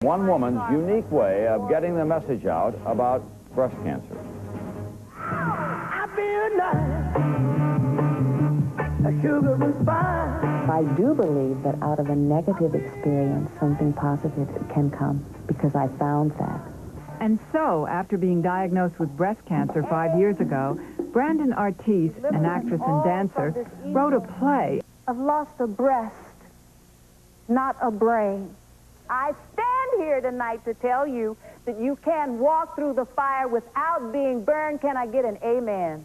One woman's unique way of getting the message out about breast cancer. I feel nice. The sugar is fine. I do believe that out of a negative experience, something positive can come, because I found that. And so, after being diagnosed with breast cancer 5 years ago, Brandyn Artis, an actress and dancer, wrote a play. I've lost a breast, not a brain. I stand here tonight to tell you that you can walk through the fire without being burned. Can I get an amen?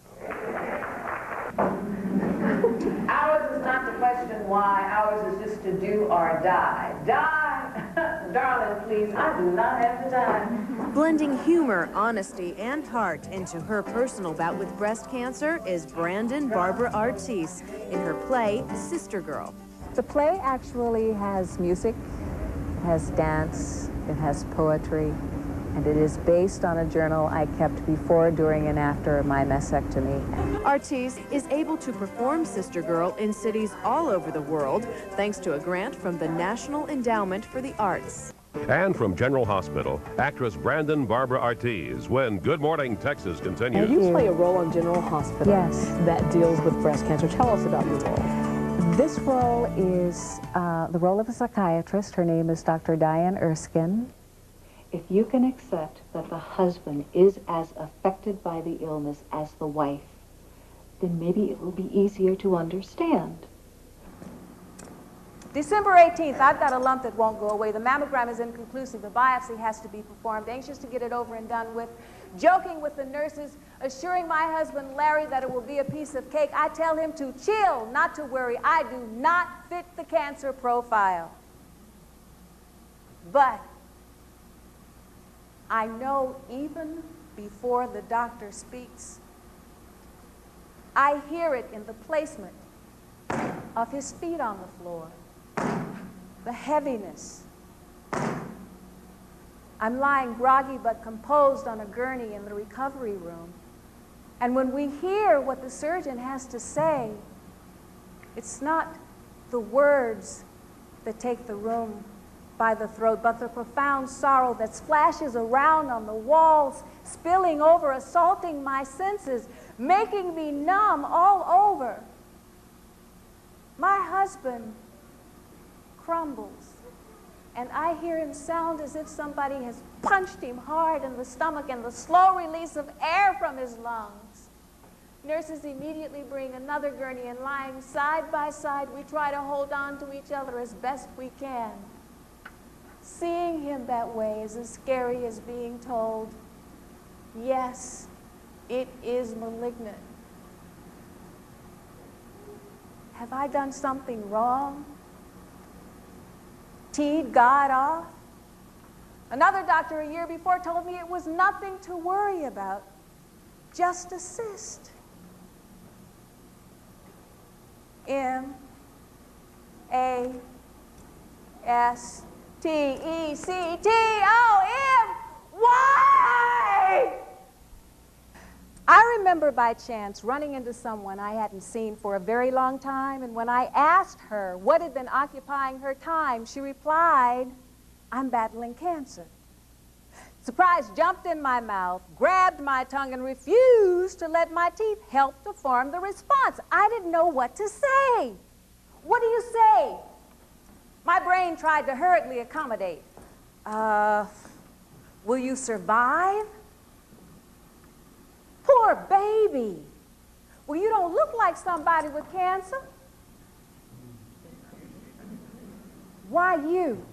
Ours is not to question why. Ours is just to do or die. Die? Darling, please, I do not have the time. Blending humor, honesty, and heart into her personal bout with breast cancer is Brandyn Barbara Artis in her play, Sister Girl. The play actually has music, it has dance, it has poetry, and it is based on a journal I kept before, during, and after my mastectomy. Artis is able to perform Sister Girl in cities all over the world thanks to a grant from the National Endowment for the Arts. And from General Hospital, actress Brandyn Barbara Artis, when Good Morning Texas continues. And you play a role in General Hospital. Yes. That deals with breast cancer. Tell us about your role. This role is the role of a psychiatrist. Her name is Dr. Diane Erskine. If you can accept that the husband is as affected by the illness as the wife, then maybe it will be easier to understand. December 18th, I've got a lump that won't go away. The mammogram is inconclusive. The biopsy has to be performed. Anxious to get it over and done with. Joking with the nurses, assuring my husband, Larry, that it will be a piece of cake. I tell him to chill, not to worry. I do not fit the cancer profile. But I know even before the doctor speaks, I hear it in the placement of his feet on the floor. The heaviness. I'm lying groggy but composed on a gurney in the recovery room. And when we hear what the surgeon has to say, it's not the words that take the room by the throat, but the profound sorrow that splashes around on the walls, spilling over, assaulting my senses, making me numb all over. My husband crumbles, and I hear him sound as if somebody has punched him hard in the stomach, and the slow release of air from his lungs. Nurses immediately bring another gurney, and lying side by side, we try to hold on to each other as best we can. Seeing him that way is as scary as being told, yes, it is malignant. Have I done something wrong? Teed God off? Another doctor a year before told me it was nothing to worry about, just a cyst. M-A-S-T-E-C-T-O-M-Y! I remember by chance running into someone I hadn't seen for a very long time, and when I asked her what had been occupying her time, she replied, I'm battling cancer. Surprise jumped in my mouth, grabbed my tongue, and refused to let my teeth help to form the response. I didn't know what to say. What do you say? My brain tried to hurriedly accommodate. Will you survive? Poor baby. Well, you don't look like somebody with cancer. Why you?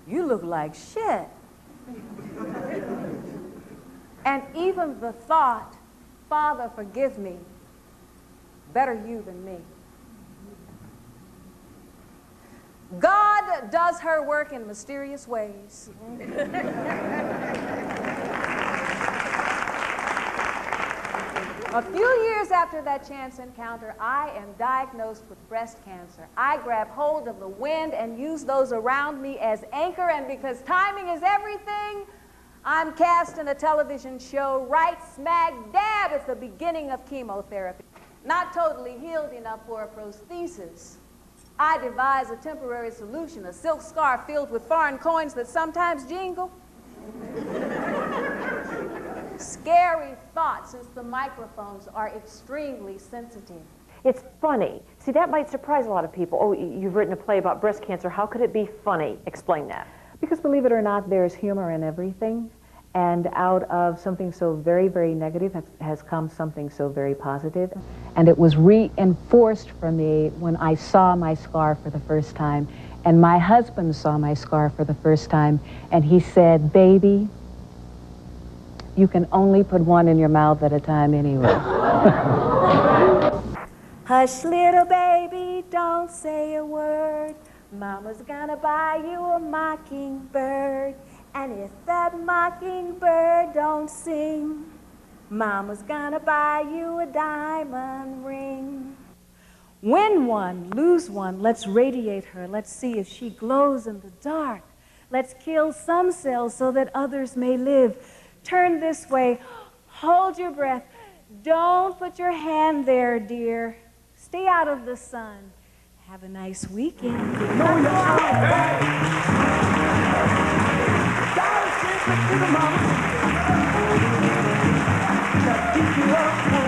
You look like shit. And even the thought, Father, forgive me, better you than me. God does her work in mysterious ways. A few years after that chance encounter, I am diagnosed with breast cancer. I grab hold of the wind and use those around me as anchor, and because timing is everything, I'm cast in a television show right smack dab at the beginning of chemotherapy. Not totally healed enough for a prosthesis, I devise a temporary solution, a silk scarf filled with foreign coins that sometimes jingle. Scary thoughts, since the microphones are extremely sensitive. It's funny. See, that might surprise a lot of people. Oh, you've written a play about breast cancer. How could it be funny? Explain that. Because believe it or not, there's humor in everything. And out of something so very, very negative has come something so very positive. And it was reinforced for me when I saw my scar for the first time. And my husband saw my scar for the first time. And he said, baby, you can only put one in your mouth at a time anyway. Hush, little baby, don't say a word. Mama's gonna buy you a mockingbird. And if that mockingbird don't sing, Mama's gonna buy you a diamond ring. Win one, lose one, let's radiate her. Let's see if she glows in the dark. Let's kill some cells so that others may live. Turn this way, hold your breath. Don't put your hand there, dear. Stay out of the sun. Have a nice weekend. To the mama, keep you up.